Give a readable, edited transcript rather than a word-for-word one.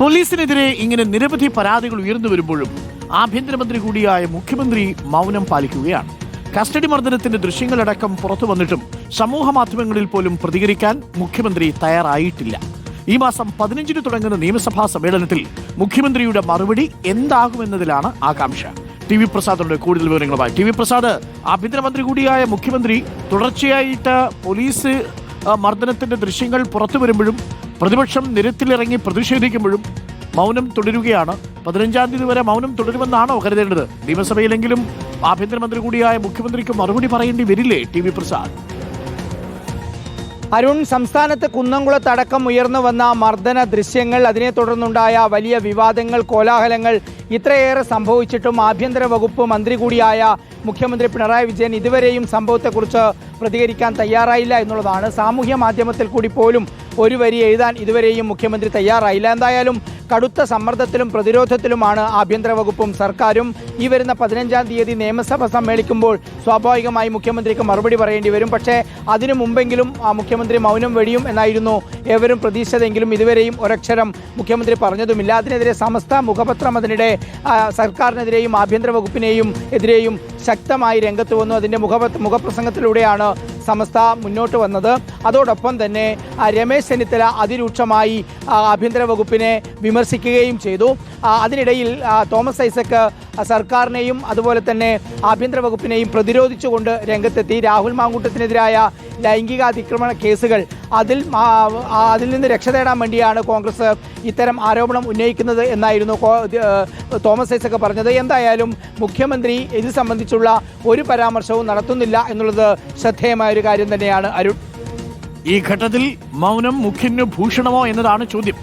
പോലീസിനെതിരെ ഇങ്ങനെ നിരവധി പരാതികൾ ഉയർന്നു വരുമ്പോഴും ആഭ്യന്തരമന്ത്രി കൂടിയായ മുഖ്യമന്ത്രി മൗനം പാലിക്കുകയാണ്. കസ്റ്റഡി മർദ്ദനത്തിന്റെ ദൃശ്യങ്ങളടക്കം പുറത്തു വന്നിട്ടും സമൂഹ മാധ്യമങ്ങളിൽ പോലും പ്രതികരിക്കാൻ മുഖ്യമന്ത്രി തയ്യാറായിട്ടില്ല. ഈ മാസം 15-ന് തുടങ്ങുന്ന നിയമസഭാ സമ്മേളനത്തിൽ മുഖ്യമന്ത്രിയുടെ മറുപടി എന്താകുമെന്നതിലാണ് ആകാംക്ഷ. ടി വി പ്രസാദുണ്ട് കൂടുതൽ വിവരങ്ങളുമായി. ടി വി പ്രസാദ്, ആഭ്യന്തരമന്ത്രി കൂടിയായ മുഖ്യമന്ത്രി തുടർച്ചയായിട്ട് പോലീസ് മർദ്ദനത്തിന്റെ ദൃശ്യങ്ങൾ പുറത്തു വരുമ്പോഴും പ്രതിപക്ഷം നിരത്തിലിറങ്ങി പ്രതിഷേധിക്കുമ്പോഴും മൗനം തുടരുകയാണ്. 15-ാം തീയതി വരെ മൗനം തുടരുമെന്നാണോ കരുതേണ്ടത്? നിയമസഭയിലെങ്കിലും ആഭ്യന്തരമന്ത്രി കൂടിയായ മുഖ്യമന്ത്രിക്ക് മറുപടി പറയേണ്ടി വരില്ലേ ടി വി പ്രസാദ്? അരുൺ, സംസ്ഥാനത്ത് കുന്നംകുളത്തടക്കം ഉയർന്നു വന്ന മർദ്ദന ദൃശ്യങ്ങൾ, അതിനെ തുടർന്നുണ്ടായ വലിയ വിവാദങ്ങൾ, കോലാഹലങ്ങൾ ഇത്രയേറെ സംഭവിച്ചിട്ടും ആഭ്യന്തര വകുപ്പ് മന്ത്രി കൂടിയായ മുഖ്യമന്ത്രി പിണറായി വിജയൻ ഇതുവരെയും സംഭവത്തെക്കുറിച്ച് പ്രതികരിക്കാൻ തയ്യാറായില്ല എന്നുള്ളതാണ്. സാമൂഹ്യ മാധ്യമത്തിൽ കൂടി പോലും ഒരു വരി എഴുതാൻ ഇതുവരെയും മുഖ്യമന്ത്രി തയ്യാറായില്ല. എന്തായാലും കടുത്ത സമ്മർദ്ദത്തിലും പ്രതിരോധത്തിലുമാണ് ആഭ്യന്തര വകുപ്പും സർക്കാരും. ഈ വരുന്ന 15-ാം തീയതി നിയമസഭ സമ്മേളിക്കുമ്പോൾ സ്വാഭാവികമായി മുഖ്യമന്ത്രിക്ക് മറുപടി പറയേണ്ടി വരും. പക്ഷേ അതിനു മുമ്പെങ്കിലും മുഖ്യമന്ത്രി മൗനം വെടിയും എന്നായിരുന്നു ഏവരും പ്രതീക്ഷിച്ചതെങ്കിലും ഇതുവരെയും ഒരക്ഷരം മുഖ്യമന്ത്രി പറഞ്ഞതുമില്ല. അതിനെതിരെ സമസ്ത മുഖപത്രം അതിനിടെ സർക്കാരിനെതിരെയും ആഭ്യന്തര വകുപ്പിനെയും എതിരെയും ശക്തമായി രംഗത്ത് വന്നു. അതിൻ്റെ മുഖപ്രസംഗത്തിലൂടെയാണ് സമസ്ത മുന്നോട്ട് വന്നത്. അതോടൊപ്പം തന്നെ രമേശ് ചെന്നിത്തല അതിരൂക്ഷമായി ആഭ്യന്തര വകുപ്പിനെ വിമർശിക്കുകയും ചെയ്തു. അതിനിടയിൽ തോമസ് ഐസക് സർക്കാരിനെയും അതുപോലെ തന്നെ ആഭ്യന്തര വകുപ്പിനെയും പ്രതിരോധിച്ചുകൊണ്ട് രംഗത്തെത്തി. രാഹുൽ മാങ്കൂട്ടത്തിനെതിരായ ലൈംഗിക അതിക്രമണ കേസുകൾ അതിൽ നിന്ന് രക്ഷ തേടാൻ വേണ്ടിയാണ് കോൺഗ്രസ് ഇത്തരം ആരോപണം ഉന്നയിക്കുന്നത് എന്നായിരുന്നു തോമസ് ഐസക് പറഞ്ഞത്. എന്തായാലും മുഖ്യമന്ത്രി ഇത് സംബന്ധിച്ചുള്ള ഒരു പരാമർശവും നടത്തുന്നില്ല എന്നുള്ളത് ശ്രദ്ധേയമായ ഒരു കാര്യം തന്നെയാണ്. അരുൺ, ഈ ഘട്ടത്തിൽ മൗനം മുഖ്യന് ഭൂഷണമോ എന്നതാണ് ചോദ്യം.